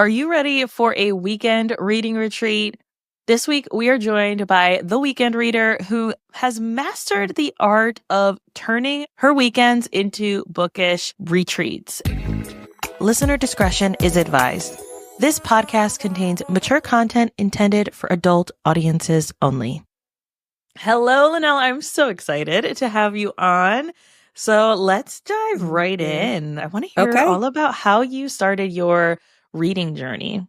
Are you ready for a weekend reading retreat? This week, we are joined by the weekend reader who has mastered the art of turning her weekends into bookish retreats. Listener discretion is advised. This podcast contains mature content intended for adult audiences only. Hello, Lynell. I'm so excited to have you on. So let's dive right in. I want to hear all about how you started your reading journey.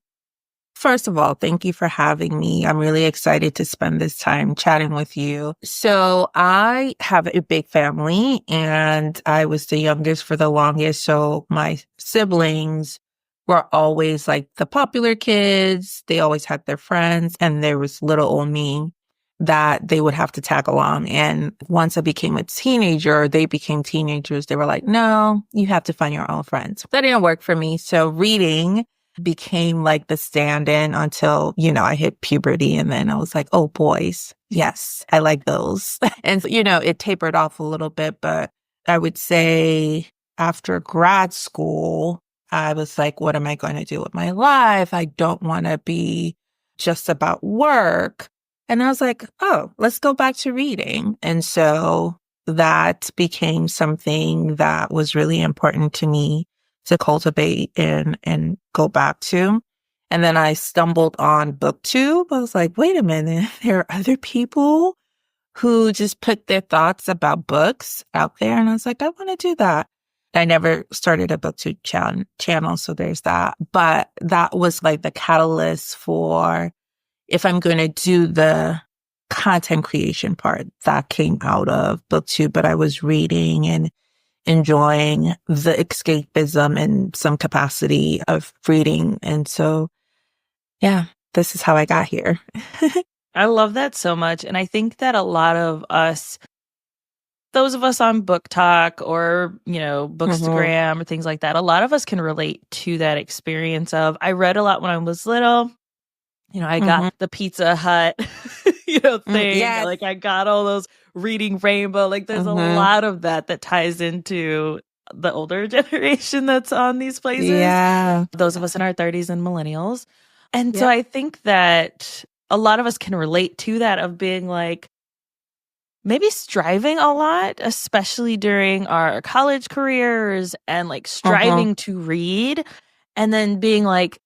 First of all, thank you for having me. I'm really excited to spend this time chatting with you. So I have a big family and I was the youngest for the longest. So my siblings were always like the popular kids. They always had their friends, and there was little old me that they would have to tag along. And once I became a teenager, they became teenagers. They were like, no, you have to find your own friends. That didn't work for me. So reading became like the stand-in until, I hit puberty. And then I was like, oh, boys. Yes, I like those. And, it tapered off a little bit. But I would say after grad school, I was like, what am I going to do with my life? I don't want to be just about work. And I was like, oh, let's go back to reading. And so that became something that was really important to me to cultivate and go back to. And then I stumbled on BookTube. I was like, wait a minute, there are other people who just put their thoughts about books out there. And I was like, I want to do that. I never started a BookTube channel, so there's that. But that was like the catalyst for, if I'm going to do the content creation part, that came out of BookTube. But I was reading and enjoying the escapism in some capacity of reading. And so, yeah, this is how I got here. I love that so much. And I think that a lot of us, those of us on Book Talk or, Bookstagram or things like that, a lot of us can relate to that experience of, I read a lot when I was little. I got the Pizza Hut, thing. Yes. Like I got all those reading rainbow. Like there's a lot of that ties into the older generation that's on these places. Yeah. Those of us in our 30s and millennials. And so I think that a lot of us can relate to that of being like, maybe striving a lot, especially during our college careers and like striving to read, and then being like,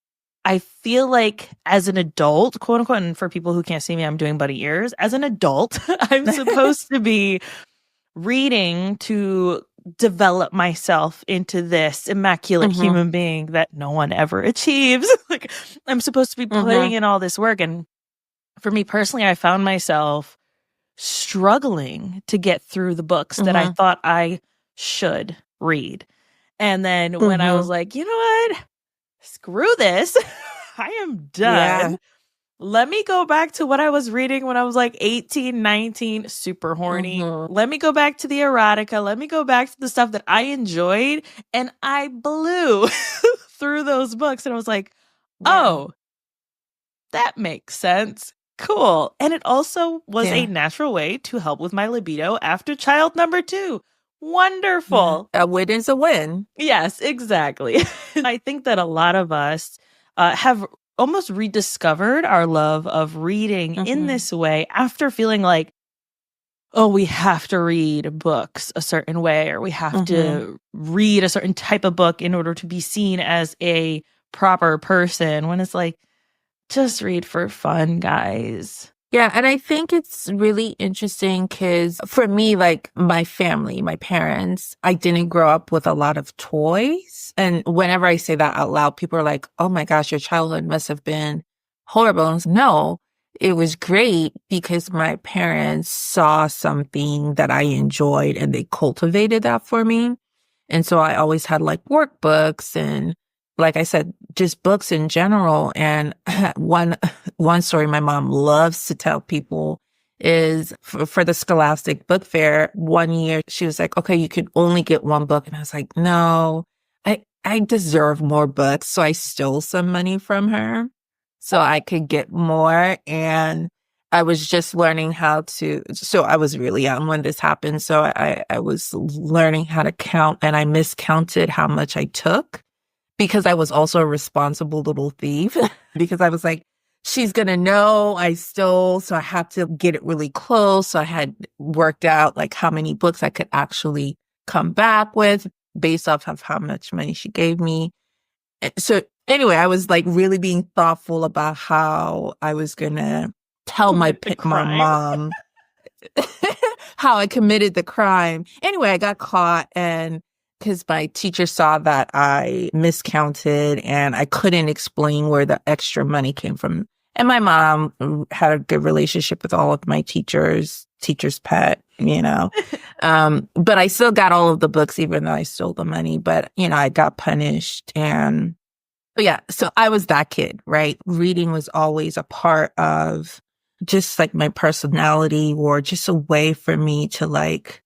I feel like as an adult, quote unquote, and for people who can't see me, I'm doing bunny ears. As an adult, I'm supposed to be reading to develop myself into this immaculate human being that no one ever achieves. Like I'm supposed to be putting in all this work. And for me personally, I found myself struggling to get through the books that I thought I should read. And then when I was like, you know what? Screw this. I am done. Yeah. Let me go back to what I was reading when I was like 18, 19, super horny. Let me go back to the erotica. Let me go back to the stuff that I enjoyed. And I blew through those books. And I was like, oh, that makes sense. Cool. And it also was a natural way to help with my libido after child number 2. Wonderful. A win is a win. Yes, exactly. I think that a lot of us have almost rediscovered our love of reading in this way after feeling like, oh, we have to read books a certain way, or we have to read a certain type of book in order to be seen as a proper person, when it's like, just read for fun, guys. Yeah. And I think it's really interesting because for me, like my family, my parents, I didn't grow up with a lot of toys. And whenever I say that out loud, people are like, oh my gosh, your childhood must have been horrible. And no, it was great because my parents saw something that I enjoyed and they cultivated that for me. And so I always had like workbooks and, like I said, just books in general. And one story my mom loves to tell people is for the Scholastic Book Fair, one year she was like, okay, you can only get one book. And I was like, no, I deserve more books. So I stole some money from her so I could get more. And I was just learning so I was really young when this happened. So I was learning how to count, and I miscounted how much I took. because I was also a responsible little thief because I was like, she's going to know I stole. So I had to get it really close. So I had worked out like how many books I could actually come back with based off of how much money she gave me. So anyway, I was like really being thoughtful about how I was going to tell Commit the my crime. mom how I committed the crime. Anyway, I got caught, and because my teacher saw that I miscounted and I couldn't explain where the extra money came from. And my mom had a good relationship with all of my teacher's pet, you know. But I still got all of the books, even though I stole the money. But, you know, I got punished. And but yeah, so I was that kid, right? Reading was always a part of just like my personality, or just a way for me to like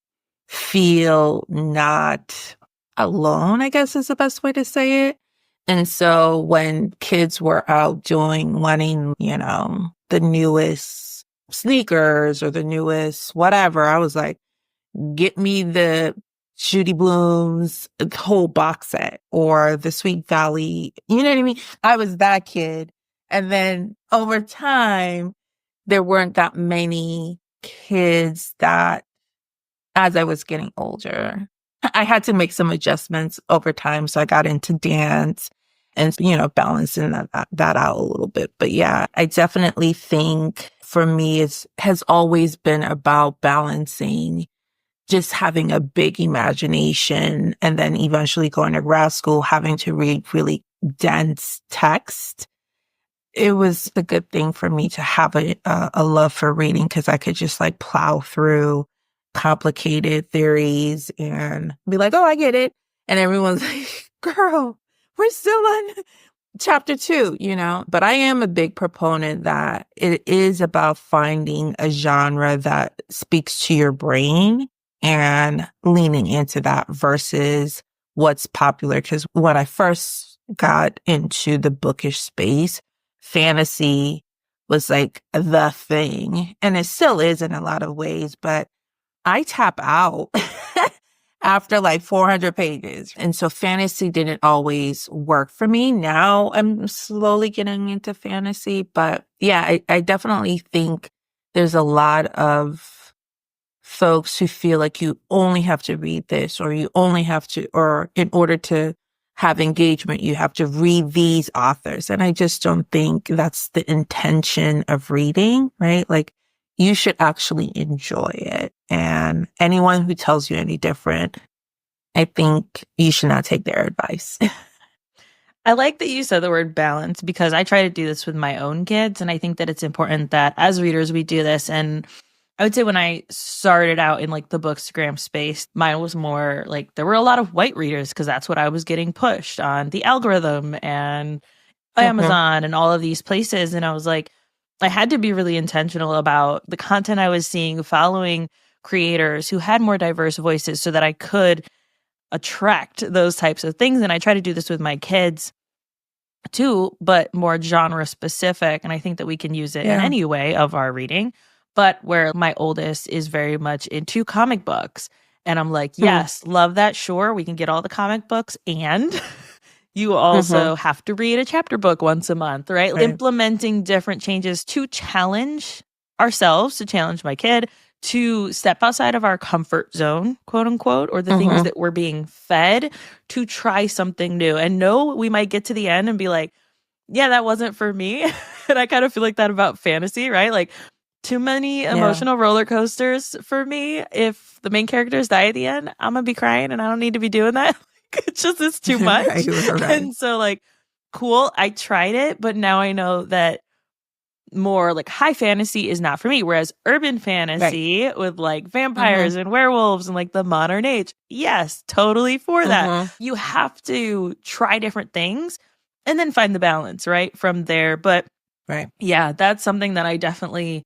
feel not alone, I guess is the best way to say it. And so when kids were out wanting, you know, the newest sneakers or the newest whatever, I was like, get me the Judy Blume's whole box set or the Sweet Valley. You know what I mean? I was that kid. And then over time, there weren't that many kids that, as I was getting older, I had to make some adjustments over time. So I got into dance and, you know, balancing that out a little bit. But yeah, I definitely think for me, has always been about balancing just having a big imagination and then eventually going to grad school, having to read really dense text. It was a good thing for me to have a love for reading, because I could just like plow through complicated theories and be like, oh, I get it. And everyone's like, girl, we're still on chapter 2, you know. But I am a big proponent that it is about finding a genre that speaks to your brain and leaning into that versus what's popular. Because when I first got into the bookish space, fantasy was like the thing, and it still is in a lot of ways, but I tap out after like 400 pages. And so fantasy didn't always work for me. Now I'm slowly getting into fantasy, but yeah, I definitely think there's a lot of folks who feel like you only have to read this, or you only have to, or in order to have engagement, you have to read these authors. And I just don't think that's the intention of reading, right? Like, you should actually enjoy it. And anyone who tells you any different, I think you should not take their advice. I like that you said the word balance, because I try to do this with my own kids. And I think that it's important that as readers, we do this. And I would say when I started out in like the bookstagram space, mine was more like there were a lot of white readers, because that's what I was getting pushed on the algorithm and Amazon and all of these places. And I was like, I had to be really intentional about the content I was seeing, following creators who had more diverse voices so that I could attract those types of things. And I try to do this with my kids too, but more genre specific. And I think that we can use it in any way of our reading. But where my oldest is very much into comic books. And I'm like, yes, love that. Sure, we can get all the comic books. And you also have to read a chapter book once a month, right? Implementing different changes to challenge ourselves, to challenge my kid, to step outside of our comfort zone, quote unquote, or the things that we're being fed, to try something new. And no, we might get to the end and be like, yeah, that wasn't for me. And I kind of feel like that about fantasy, right? Like, too many emotional roller coasters for me. If the main characters die at the end, I'm gonna be crying, and I don't need to be doing that. It's too much. Right. And so like, cool, I tried it, but now I know that more like high fantasy is not for me. Whereas urban fantasy with like vampires and werewolves and like the modern age, yes, totally for that. You have to try different things and then find the balance, right, from there. But yeah, that's something that I definitely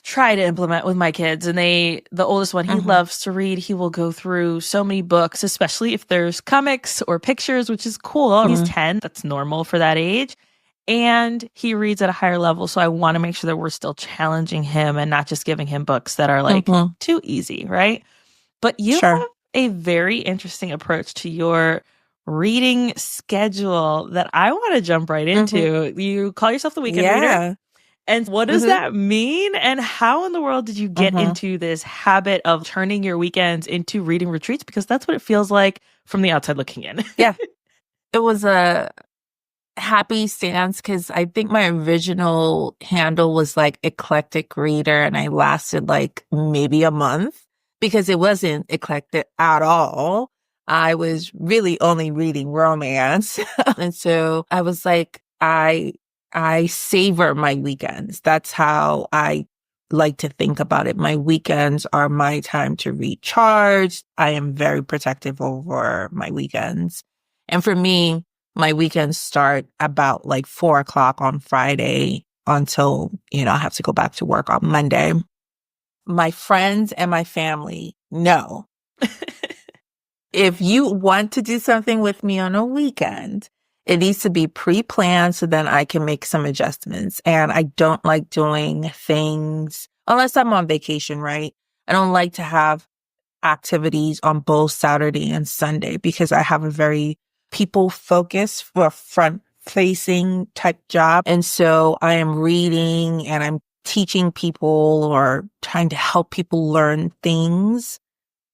try to implement with my kids. And the oldest one, he loves to read. He will go through so many books, especially if there's comics or pictures, which is cool. He's 10. That's normal for that age. And he reads at a higher level. So I want to make sure that we're still challenging him and not just giving him books that are like too easy, right? But you have a very interesting approach to your reading schedule that I want to jump right into. You call yourself the weekend reader. Yeah. And what does that mean? And how in the world did you get into this habit of turning your weekends into reading retreats? Because that's what it feels like from the outside looking in. Yeah. It was a happy stance because I think my original handle was like eclectic reader, and I lasted like maybe a month because it wasn't eclectic at all. I was really only reading romance. And so I was like, I savor my weekends. That's how I like to think about it. My weekends are my time to recharge. I am very protective over my weekends. And for me, my weekends start about like 4 o'clock on Friday until, I have to go back to work on Monday. My friends and my family know if you want to do something with me on a weekend, it needs to be pre-planned so then I can make some adjustments. And I don't like doing things unless I'm on vacation, right? I don't like to have activities on both Saturday and Sunday because I have a very people focused for front facing type job. And so I am reading and I'm teaching people or trying to help people learn things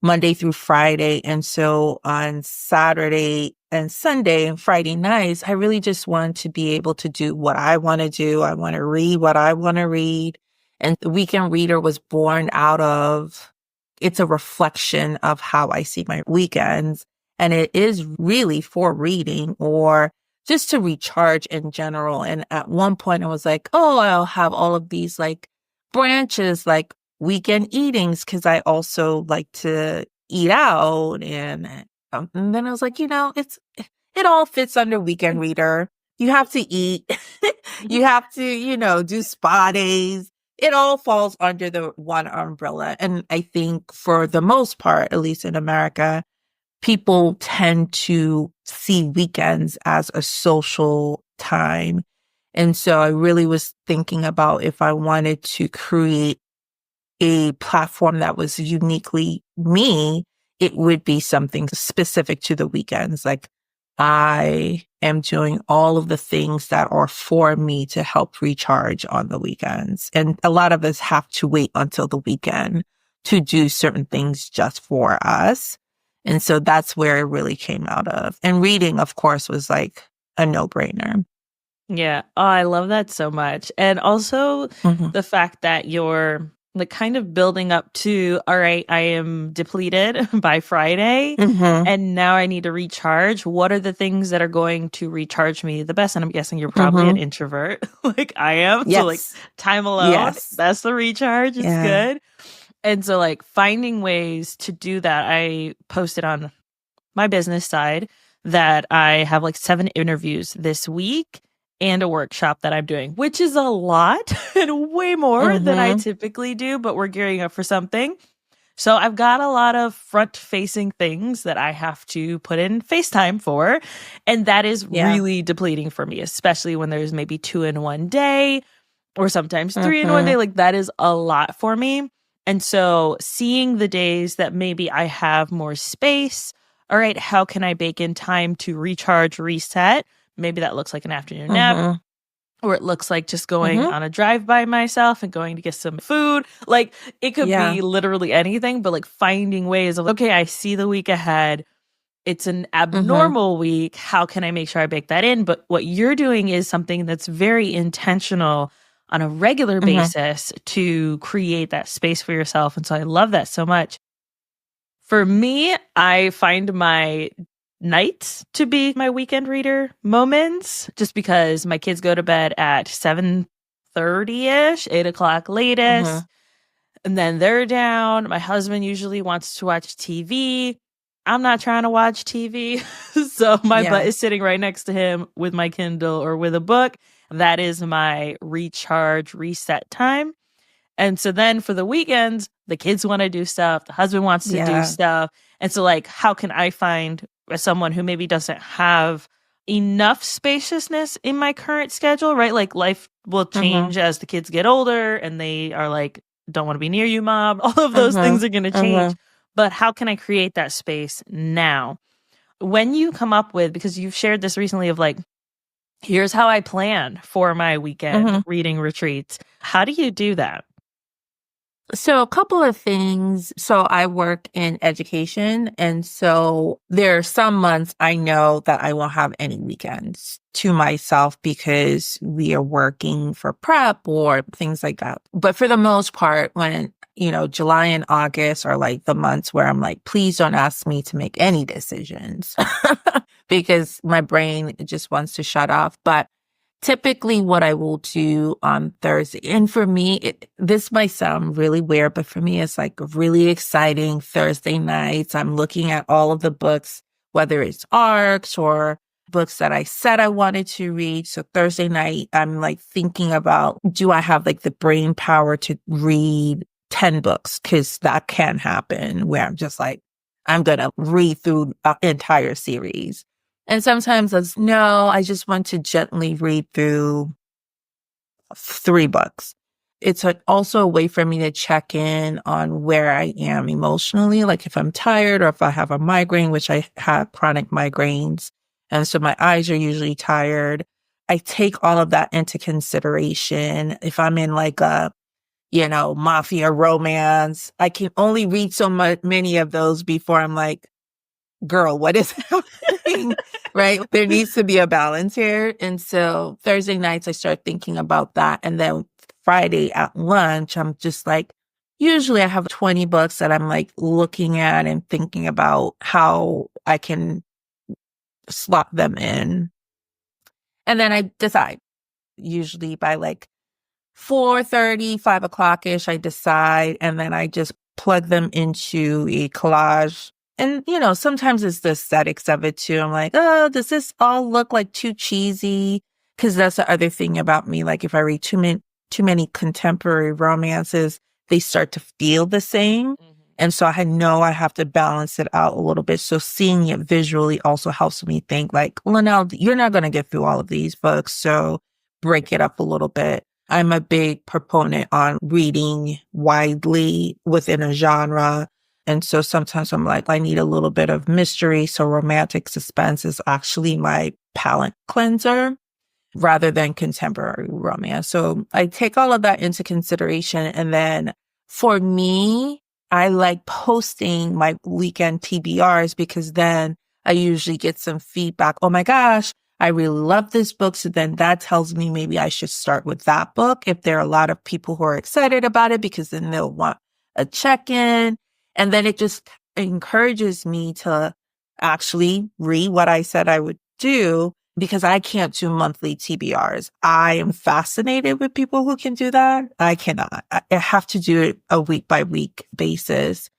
Monday through Friday. And so on Saturday and Sunday and Friday nights, I really just want to be able to do what I want to do. I want to read what I want to read. And the Weekend Reader was born out of, it's a reflection of how I see my weekends. And it is really for reading or just to recharge in general. And at one point I was like, oh, I'll have all of these like branches, like weekend eatings, because I also like to eat out. And then I was like, it all fits under Weekend Reader. You have to eat. You have to, do spa days. It all falls under the one umbrella. And I think for the most part, at least in America, people tend to see weekends as a social time. And so I really was thinking about if I wanted to create a platform that was uniquely me, it would be something specific to the weekends. Like I am doing all of the things that are for me to help recharge on the weekends. And a lot of us have to wait until the weekend to do certain things just for us. And so that's where it really came out of. And reading, of course, was like a no-brainer. Yeah. Oh, I love that so much. And also the fact that you're like kind of building up to, all right, I am depleted by Friday and now I need to recharge. What are the things that are going to recharge me the best? And I'm guessing you're probably an introvert like I am. Yes. So like time alone, that's the recharge. It's good. And so like finding ways to do that. I posted on my business side that I have like 7 interviews this week and a workshop that I'm doing, which is a lot and way more than I typically do, but we're gearing up for something. So I've got a lot of front-facing things that I have to put in FaceTime for, and that is really depleting for me, especially when there's maybe 2 in one day or sometimes 3 in one day. Like that is a lot for me. And so seeing the days that maybe I have more space, all right, how can I bake in time to recharge, reset? Maybe that looks like an afternoon nap, or it looks like just going on a drive by myself and going to get some food. Like it could be literally anything, but like finding ways of, okay, I see the week ahead. It's an abnormal week. How can I make sure I bake that in? But what you're doing is something that's very intentional on a regular basis to create that space for yourself. And so I love that so much. For me, I find my nights to be my weekend reader moments, just because my kids go to bed at 7:30ish, 8 o'clock latest, and then they're down. My husband usually wants to watch TV. I'm not trying to watch TV, so my butt is sitting right next to him with my Kindle or with a book. That is my recharge, reset time. And so then for the weekends, the kids want to do stuff, the husband wants to do stuff. And so like, how can I find someone who maybe doesn't have enough spaciousness in my current schedule, right? Like life will change as the kids get older and they are like, don't want to be near you, mom. All of those things are going to change. But how can I create that space now? when you come up with, because you've shared this recently of like, here's how I plan for my weekend reading retreats. How do you do that? So a couple of things. So I work in education. And so there are some months I know that I won't have any weekends to myself because we are working for prep or things like that. But for the most part, when, July and August are like the months where I'm like, please don't ask me to make any decisions because my brain just wants to shut off. But typically what I will do on Thursday, and for me, this might sound really weird, but for me, it's like really exciting Thursday nights. I'm looking at all of the books, whether it's ARCs or books that I said I wanted to read. So Thursday night, I'm like thinking about, do I have like the brain power to read 10 books? Cause that can happen where I'm just like, I'm going to read through an entire series. And sometimes it's no, I just want to gently read through 3 books. It's also a way for me to check in on where I am emotionally, like if I'm tired or if I have a migraine, which I have chronic migraines. And so my eyes are usually tired. I take all of that into consideration. If I'm in like a, mafia romance, I can only read so many of those before I'm like, girl, what is happening? Right? There needs to be a balance here. And so Thursday nights, I start thinking about that. And then Friday at lunch, I'm just like, usually I have 20 books that I'm like looking at and thinking about how I can slot them in. And then I decide, usually by like 4:30, 5 o'clock-ish, I decide, and then I just plug them into a collage. And, sometimes it's the aesthetics of it too. I'm like, oh, does this all look like too cheesy? Because that's the other thing about me. Like if I read too many contemporary romances, they start to feel the same. And so I know I have to balance it out a little bit. So seeing it visually also helps me think like, Lynell, you're not going to get through all of these books. So break it up a little bit. I'm a big proponent on reading widely within a genre. And so sometimes I'm like, I need a little bit of mystery. So romantic suspense is actually my palate cleanser rather than contemporary romance. So I take all of that into consideration. And then for me, I like posting my weekend TBRs because then I usually get some feedback. Oh my gosh, I really love this book. So then that tells me maybe I should start with that book if there are a lot of people who are excited about it, because then they'll want a check-in. And then it just encourages me to actually read what I said I would do, because I can't do monthly TBRs. I am fascinated with people who can do that. I cannot. I have to do it a week by week basis.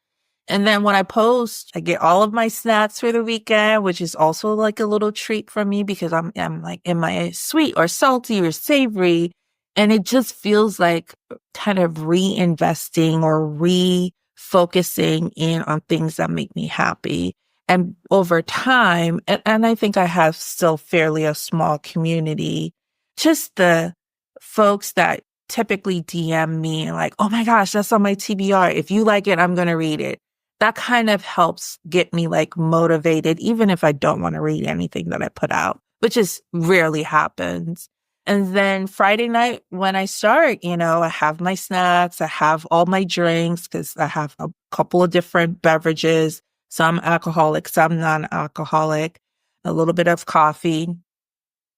And then when I post, I get all of my snacks for the weekend, which is also like a little treat for me because I'm like, am I sweet or salty or savory? And it just feels like kind of reinvesting or refocusing in on things that make me happy. And over time, and I think I have still fairly a small community, just the folks that typically DM me and like, oh my gosh, that's on my TBR. If you like it, I'm going to read it. That kind of helps get me like motivated, even if I don't want to read anything that I put out, which is rarely happens. And then Friday night when I start, I have my snacks, I have all my drinks because I have a couple of different beverages, some alcoholic, some non-alcoholic, a little bit of coffee.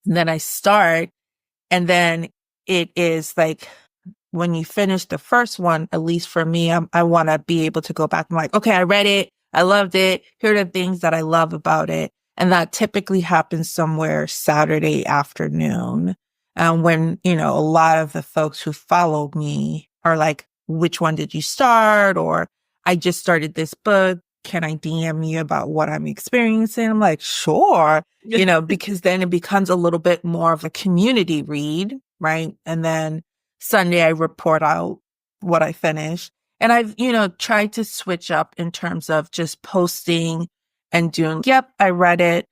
And then I start, and then it is like, when you finish the first one, at least for me, I want to be able to go back and like, okay, I read it. I loved it. Here are the things that I love about it. And that typically happens somewhere Saturday afternoon. When, a lot of the folks who follow me are like, which one did you start? Or I just started this book. Can I DM you about what I'm experiencing? I'm like, sure, because then it becomes a little bit more of a community read, right? And then Sunday, I report out what I finished. And I've, tried to switch up in terms of just posting and doing, yep, I read it.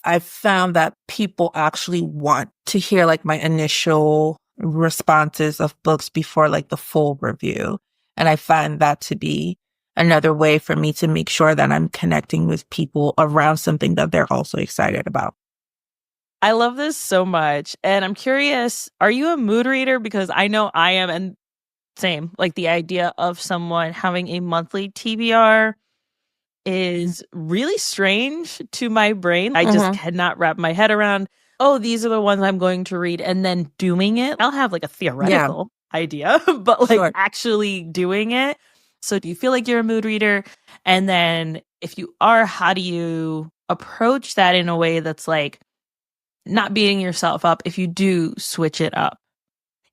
I've found that people actually want to hear like my initial responses of books before like the full review. And I find that to be another way for me to make sure that I'm connecting with people around something that they're also excited about. I love this so much. And I'm curious, are you a mood reader? Because I know I am. And same, like the idea of someone having a monthly TBR is really strange to my brain. I just cannot wrap my head around, oh, these are the ones I'm going to read, and then doing it. I'll have like a theoretical idea, but like actually doing it. So do you feel like you're a mood reader? And then if you are, how do you approach that in a way that's like not beating yourself up if you do switch it up?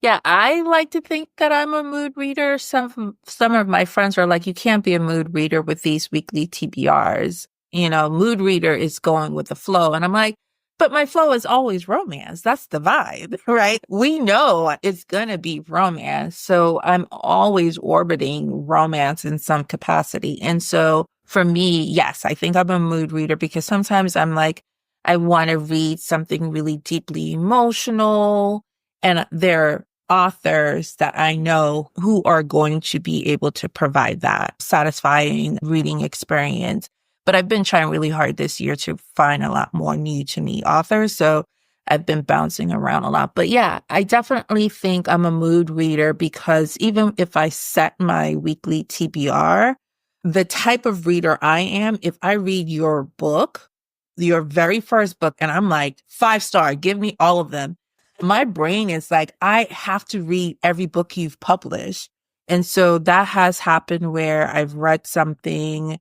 Yeah, I like to think that I'm a mood reader. Some of my friends are like, you can't be a mood reader with these weekly TBRs. You know, mood reader is going with the flow. And I'm like, but my flow is always romance. That's the vibe, right? We know it's going to be romance. So I'm always orbiting romance in some capacity. And so for me, yes, I think I'm a mood reader because sometimes I'm like, I want to read something really deeply emotional. And there authors that I know who are going to be able to provide that satisfying reading experience. But I've been trying really hard this year to find a lot more new to me authors. So I've been bouncing around a lot. But yeah, I definitely think I'm a mood reader because even if I set my weekly TBR, the type of reader I am, if I read your book, your very first book, and I'm like, 5-star, give me all of them. My brain is like, I have to read every book you've published. And so that has happened where I've read something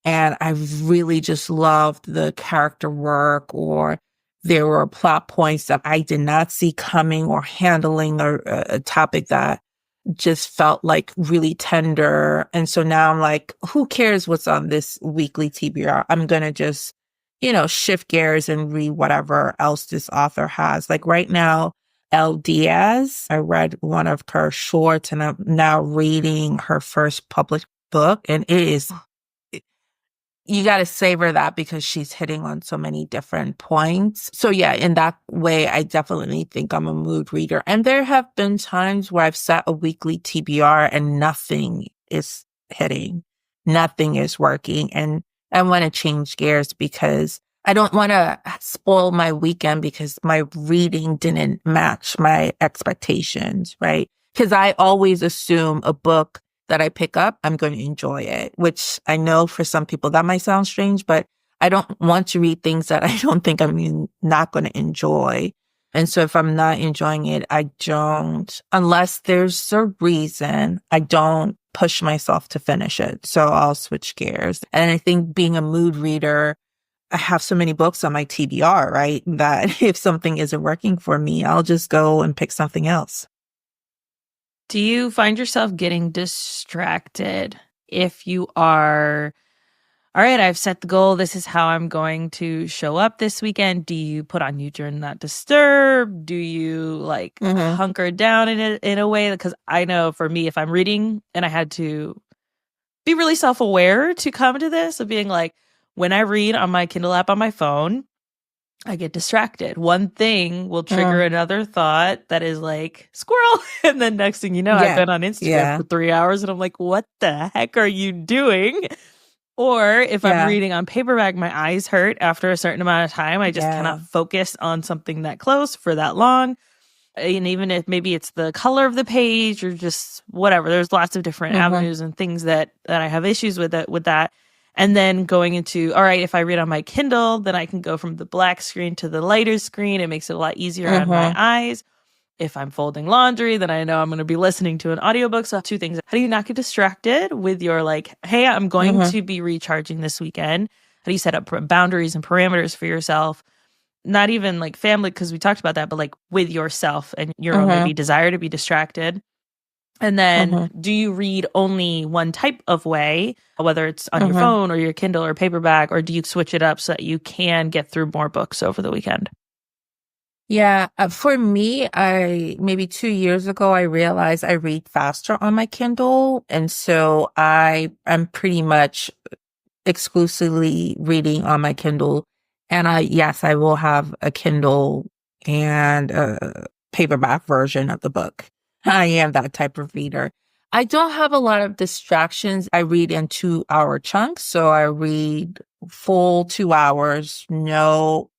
and I've really just loved the character work, or there were plot points that I did not see coming, or handling a topic that just felt like really tender. And so now I'm like, who cares what's on this weekly TBR? I'm going to just, shift gears and read whatever else this author has. Like right now, Elle Diaz, I read one of her shorts and I'm now reading her first published book. And it is, you got to savor that because she's hitting on so many different points. So yeah, in that way, I definitely think I'm a mood reader. And there have been times where I've set a weekly TBR and nothing is hitting, nothing is working. And I want to change gears because I don't want to spoil my weekend because my reading didn't match my expectations, right? Because I always assume a book that I pick up, I'm going to enjoy it, which I know for some people that might sound strange, but I don't want to read things that I don't think I'm not going to enjoy. And so if I'm not enjoying it, I don't, unless there's a reason, I don't push myself to finish it. So I'll switch gears. And I think being a mood reader, I have so many books on my TBR, right? That if something isn't working for me, I'll just go and pick something else. Do you find yourself getting distracted if you are, all right, I've set the goal. This is how I'm going to show up this weekend. Do you put on You Do Not Disturb? Do you like hunker down in a way? Because I know for me, if I'm reading and I had to be really self-aware to come to this of being like, when I read on my Kindle app on my phone, I get distracted. One thing will trigger another thought that is like, squirrel. And then next thing you know, I've been on Instagram for 3 hours and I'm like, what the heck are you doing? Or if I'm reading on paperback, my eyes hurt after a certain amount of time. I just cannot focus on something that close for that long. And even if maybe it's the color of the page or just whatever, there's lots of different avenues and things that I have issues with that. And then going into, all right, if I read on my Kindle, then I can go from the black screen to the lighter screen. It makes it a lot easier on my eyes. If I'm folding laundry, then I know I'm going to be listening to an audiobook. So 2 things. How do you not get distracted with your like, hey, I'm going to be recharging this weekend? How do you set up boundaries and parameters for yourself? Not even like family, because we talked about that, but like with yourself and your own maybe desire to be distracted. And then do you read only one type of way, whether it's on your phone or your Kindle or paperback, or do you switch it up so that you can get through more books over the weekend? Yeah, for me, maybe 2 years ago, I realized I read faster on my Kindle. And so I'm pretty much exclusively reading on my Kindle. And I will have a Kindle and a paperback version of the book. I am that type of reader. I don't have a lot of distractions. I read in 2-hour chunks. So I read full 2 hours, no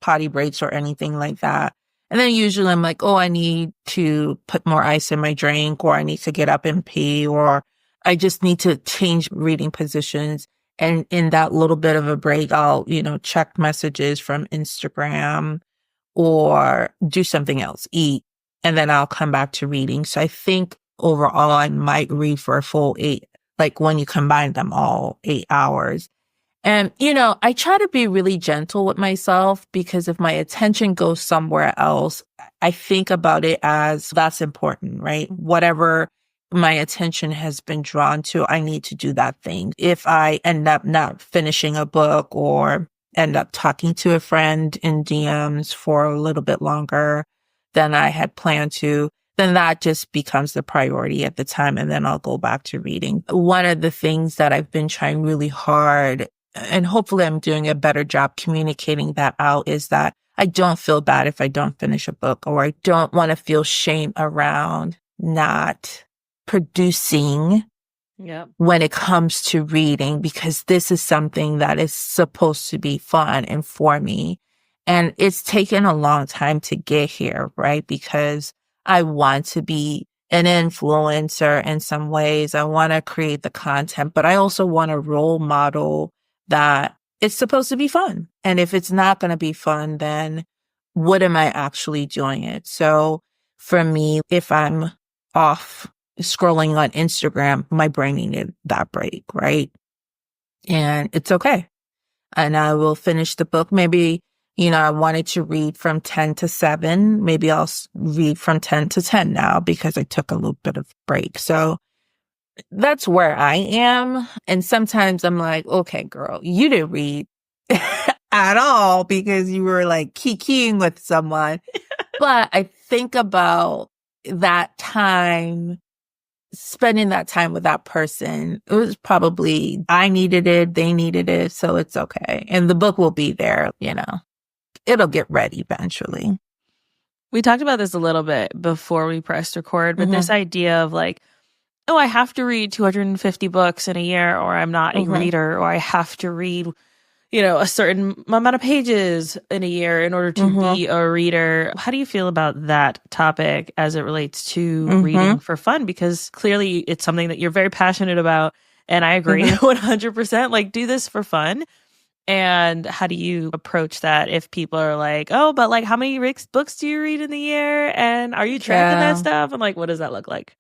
potty breaks or anything like that. And then usually I'm like, oh, I need to put more ice in my drink, or I need to get up and pee, or I just need to change reading positions. And in that little bit of a break, I'll, check messages from Instagram or do something else, eat, and then I'll come back to reading. So I think overall I might read for a full 8, like when you combine them all, 8 hours. And, I try to be really gentle with myself, because if my attention goes somewhere else, I think about it as that's important, right? Whatever my attention has been drawn to, I need to do that thing. If I end up not finishing a book or end up talking to a friend in DMs for a little bit longer than I had planned to, then that just becomes the priority at the time. And then I'll go back to reading. One of the things that I've been trying really hard, and hopefully I'm doing a better job communicating that out, is that I don't feel bad if I don't finish a book, or I don't want to feel shame around not producing when it comes to reading, because this is something that is supposed to be fun and for me. And it's taken a long time to get here, right? Because I want to be an influencer in some ways. I want to create the content, but I also want a role model that it's supposed to be fun. And if it's not going to be fun, then what am I actually doing it? So for me, if I'm off scrolling on Instagram, my brain needed that break, right? And it's okay. And I will finish the book. Maybe, I wanted to read from 10 to 7. Maybe I'll read from 10 to 10 now, because I took a little bit of break. So that's where I am. And sometimes I'm like, okay, girl, you didn't read at all because you were like kikiing with someone. But I think about that time, spending that time with that person. It was probably, I needed it, they needed it, so it's okay. And the book will be there, it'll get ready eventually. We talked about this a little bit before we pressed record, but this idea of like, oh, I have to read 250 books in a year, or I'm not a reader, or I have to read, a certain amount of pages in a year in order to be a reader. How do you feel about that topic as it relates to reading for fun? Because clearly it's something that you're very passionate about. And I agree 100%. Like, do this for fun. And how do you approach that if people are like, oh, but like, how many books do you read in the year? And are you tracking that stuff? And like, what does that look like?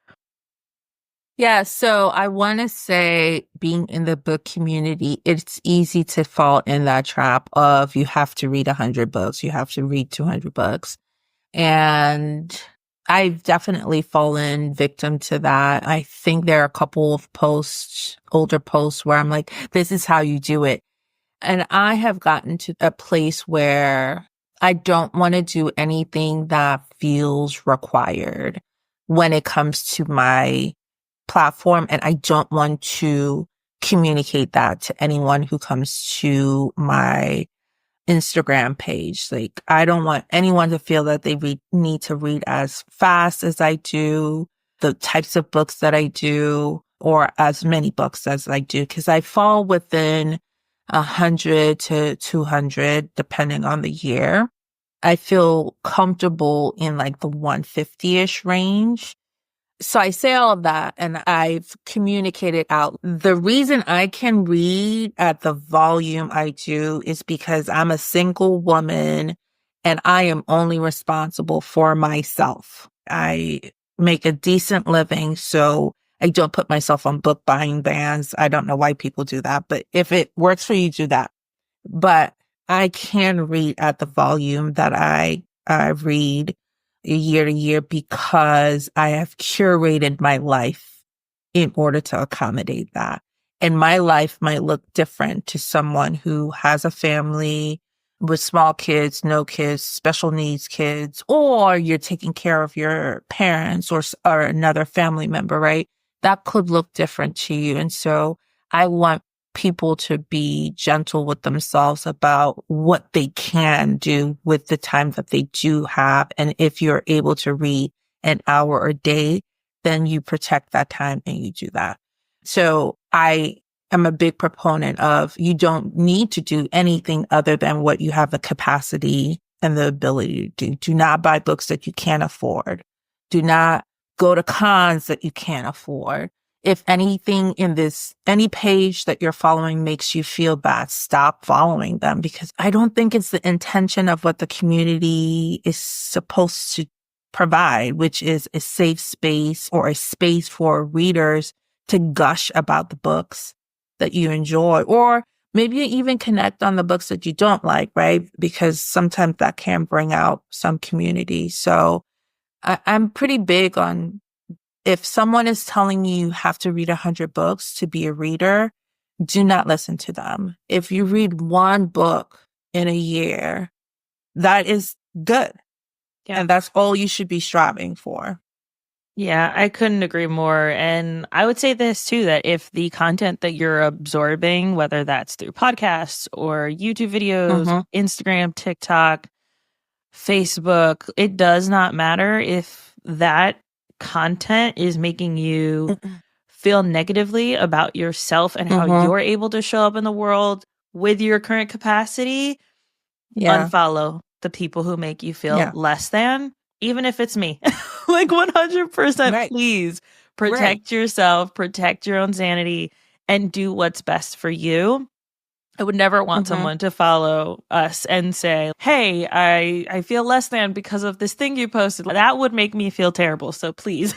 Yeah, so I want to say, being in the book community, it's easy to fall in that trap of you have to read 100 books, you have to read 200 books. And I've definitely fallen victim to that. I think there are a couple of older posts where I'm like, this is how you do it. And I have gotten to a place where I don't want to do anything that feels required when it comes to my platform. And I don't want to communicate that to anyone who comes to my Instagram page. Like, I don't want anyone to feel that they need to read as fast as I do, the types of books that I do, or as many books as I do, because I fall within 100 to 200, depending on the year. I feel comfortable in like the 150-ish range. So I say all of that, and I've communicated out. The reason I can read at the volume I do is because I'm a single woman and I am only responsible for myself. I make a decent living, so I don't put myself on book buying bans. I don't know why people do that, but if it works for you, do that. But I can read at the volume that I read year to year, because I have curated my life in order to accommodate that. And my life might look different to someone who has a family with small kids, no kids, special needs kids, or you're taking care of your parents or another family member, right? That could look different to you. And so I want people to be gentle with themselves about what they can do with the time that they do have. And if you're able to read an hour a day, then you protect that time and you do that. So I am a big proponent of you don't need to do anything other than what you have the capacity and the ability to do. Do not buy books that you can't afford. Do not go to cons that you can't afford. If anything in any page that you're following makes you feel bad, stop following them, because I don't think it's the intention of what the community is supposed to provide, which is a safe space or a space for readers to gush about the books that you enjoy, or maybe even connect on the books that you don't like, right? Because sometimes that can bring out some community. So I'm pretty big on, if someone is telling you have to read 100 books to be a reader, do not listen to them. If you read one book in a year, that is good. Yeah. And that's all you should be striving for. Yeah, I couldn't agree more. And I would say this too, that if the content that you're absorbing, whether that's through podcasts or YouTube videos, Instagram, TikTok, Facebook, it does not matter if that content is making you feel negatively about yourself and how you're able to show up in the world with your current capacity. Unfollow the people who make you feel less than, even if it's me. Like 100%, please protect yourself, protect your own sanity, and do what's best for you. I would never want someone to follow us and say, hey, I feel less than because of this thing you posted. That would make me feel terrible. So please,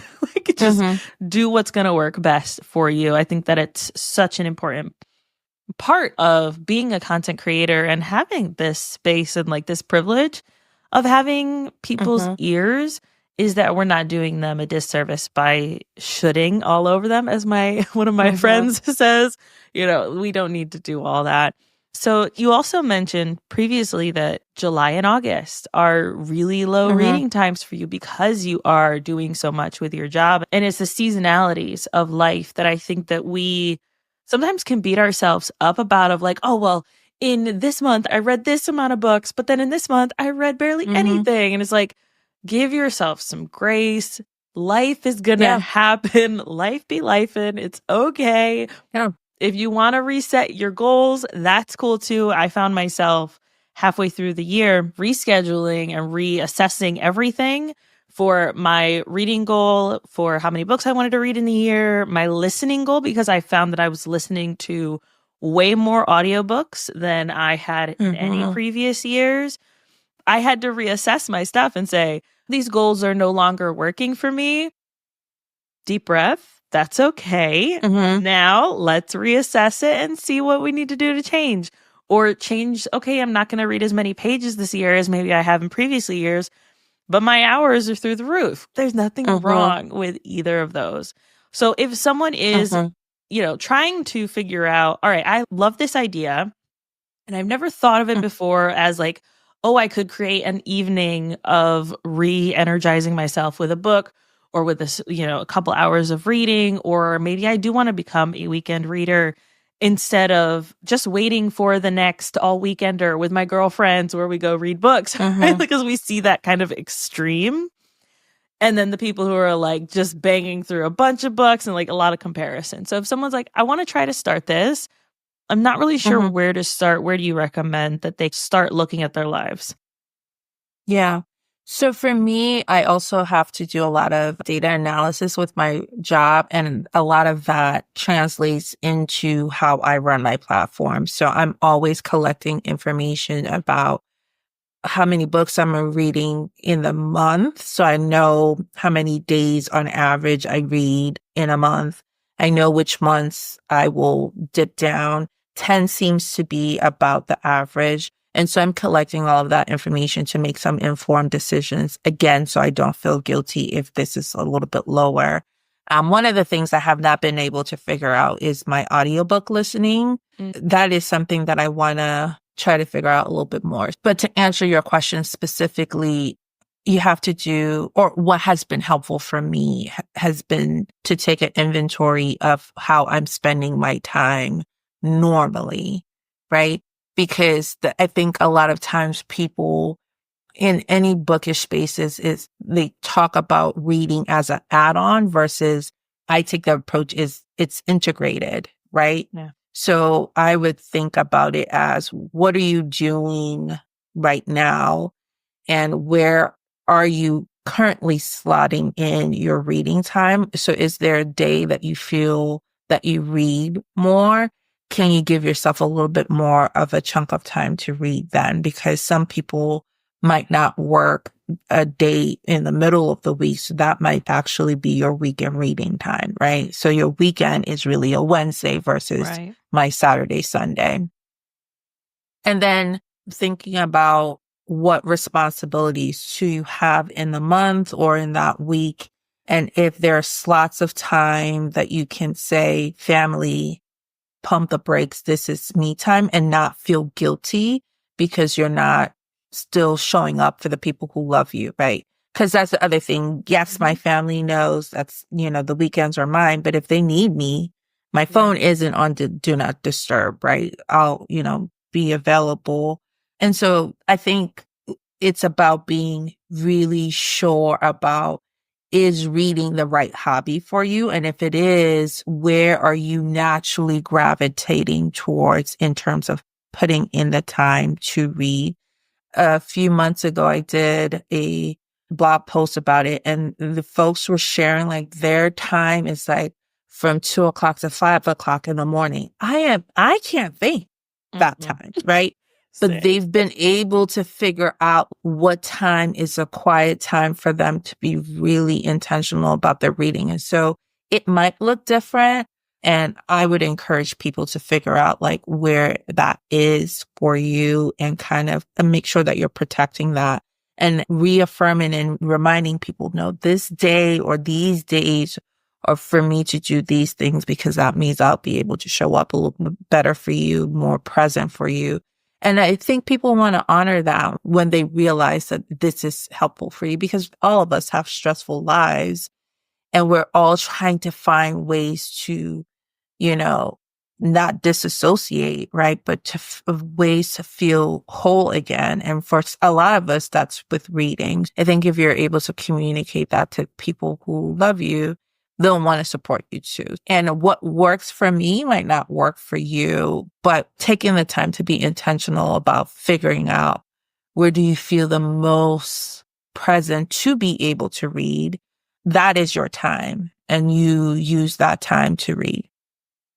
just do what's going to work best for you. I think that it's such an important part of being a content creator and having this space and like this privilege of having people's ears is that we're not doing them a disservice by shoulding all over them, as one of my friends says. We don't need to do all that. So you also mentioned previously that July and August are really low reading times for you because you are doing so much with your job. And it's the seasonalities of life that I think that we sometimes can beat ourselves up about, of like, oh, well, in this month, I read this amount of books, but then in this month, I read barely anything. And it's like, give yourself some grace. Life is going to happen. Life be lifing. It's okay. Yeah. If you want to reset your goals, that's cool too. I found myself halfway through the year rescheduling and reassessing everything for my reading goal, for how many books I wanted to read in the year, my listening goal, because I found that I was listening to way more audiobooks than I had in any previous years. I had to reassess my stuff and say, these goals are no longer working for me. Deep breath. That's okay. Now let's reassess it and see what we need to do to change. Or change, okay, I'm not going to read as many pages this year as maybe I have in previous years, but my hours are through the roof. There's nothing wrong with either of those. So if someone is, trying to figure out, all right, I love this idea, and I've never thought of it before as like, oh, I could create an evening of re-energizing myself with a book or with this, a couple hours of reading, or maybe I do want to become a weekend reader instead of just waiting for the next all weekender with my girlfriends where we go read books, right? Because we see that kind of extreme. And then the people who are like just banging through a bunch of books and like a lot of comparison. So if someone's like, I want to try to start this, I'm not really sure where to start. Where do you recommend that they start looking at their lives? Yeah. So for me, I also have to do a lot of data analysis with my job, and a lot of that translates into how I run my platform. So I'm always collecting information about how many books I'm reading in the month. So I know how many days on average I read in a month. I know which months I will dip down. 10 seems to be about the average. And so I'm collecting all of that information to make some informed decisions, again, so I don't feel guilty if this is a little bit lower. One of the things I have not been able to figure out is my audiobook listening. That is something that I want to try to figure out a little bit more. But to answer your question specifically, you have to do, or what has been helpful for me has been to take an inventory of how I'm spending my time normally, right? Because I think a lot of times people in any bookish spaces is they talk about reading as an add-on versus I take the approach is it's integrated, right? Yeah. So I would think about it as what are you doing right now and where are you currently slotting in your reading time? So is there a day that you feel that you read more? Can you give yourself a little bit more of a chunk of time to read then? Because some people might not work a day in the middle of the week. So that might actually be your weekend reading time, right? So your weekend is really a Wednesday versus Right. my Saturday, Sunday. And then thinking about what responsibilities do you have in the month or in that week. And if there are slots of time that you can say, family, pump the brakes, this is me time, and not feel guilty because you're not still showing up for the people who love you, right? Because that's the other thing. Yes, my family knows that's, the weekends are mine, but if they need me, my phone isn't on do not disturb, right? I'll, be available. And so I think it's about being really sure about is reading the right hobby for you? And if it is, where are you naturally gravitating towards in terms of putting in the time to read? A few months ago, I did a blog post about it and the folks were sharing like their time is like from 2 o'clock to 5 o'clock in the morning. I can't think that time, right? But they've been able to figure out what time is a quiet time for them to be really intentional about their reading. And so it might look different. And I would encourage people to figure out like where that is for you and kind of make sure that you're protecting that and reaffirming and reminding people, no, this day or these days are for me to do these things because that means I'll be able to show up a little bit better for you, more present for you. And I think people want to honor that when they realize that this is helpful for you because all of us have stressful lives and we're all trying to find ways to, not disassociate, right? But ways to feel whole again. And for a lot of us, that's with reading. I think if you're able to communicate that to people who love you, they'll want to support you too. And what works for me might not work for you, but taking the time to be intentional about figuring out where do you feel the most present to be able to read, that is your time. And you use that time to read.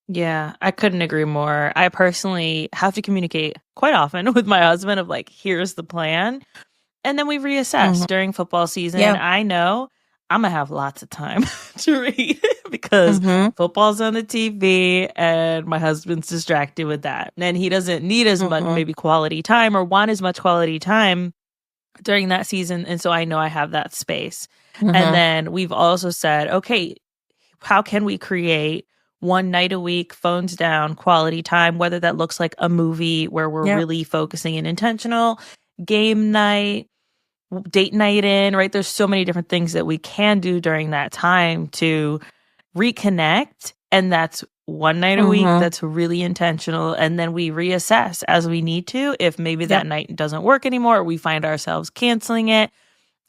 Yeah, I couldn't agree more. I personally have to communicate quite often with my husband of like, here's the plan. And then we reassess during football season. Yeah. I know I'm going to have lots of time to read because football's on the TV and my husband's distracted with that. And he doesn't need as much maybe quality time or want as much quality time during that season. And so I know I have that space. And then we've also said, okay, how can we create one night a week, phones down, quality time, whether that looks like a movie where we're really focusing and intentional, game night, date night in, right? There's so many different things that we can do during that time to reconnect. And that's one night a week that's really intentional. And then we reassess as we need to if maybe that night doesn't work anymore or we find ourselves canceling it.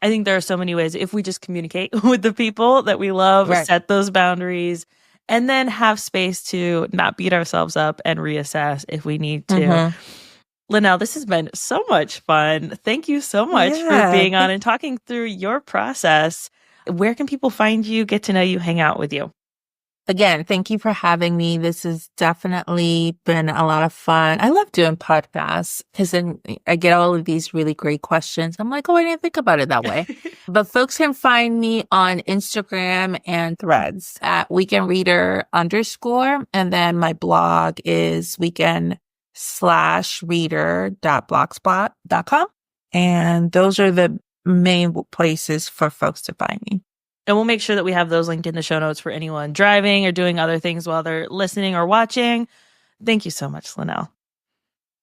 I think there are so many ways if we just communicate with the people that we love, set those boundaries, and then have space to not beat ourselves up and reassess if we need to. Lynell, this has been so much fun. Thank you so much for being on and talking through your process. Where can people find you, get to know you, hang out with you? Again, thank you for having me. This has definitely been a lot of fun. I love doing podcasts because then I get all of these really great questions. I'm like, oh, I didn't think about it that way. But folks can find me on Instagram and Threads at weekendreader_. And then my blog is weekend/reader.blogspot.com. And those are the main places for folks to find me. And we'll make sure that we have those linked in the show notes for anyone driving or doing other things while they're listening or watching. Thank you so much, Lynell.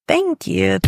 Thank you.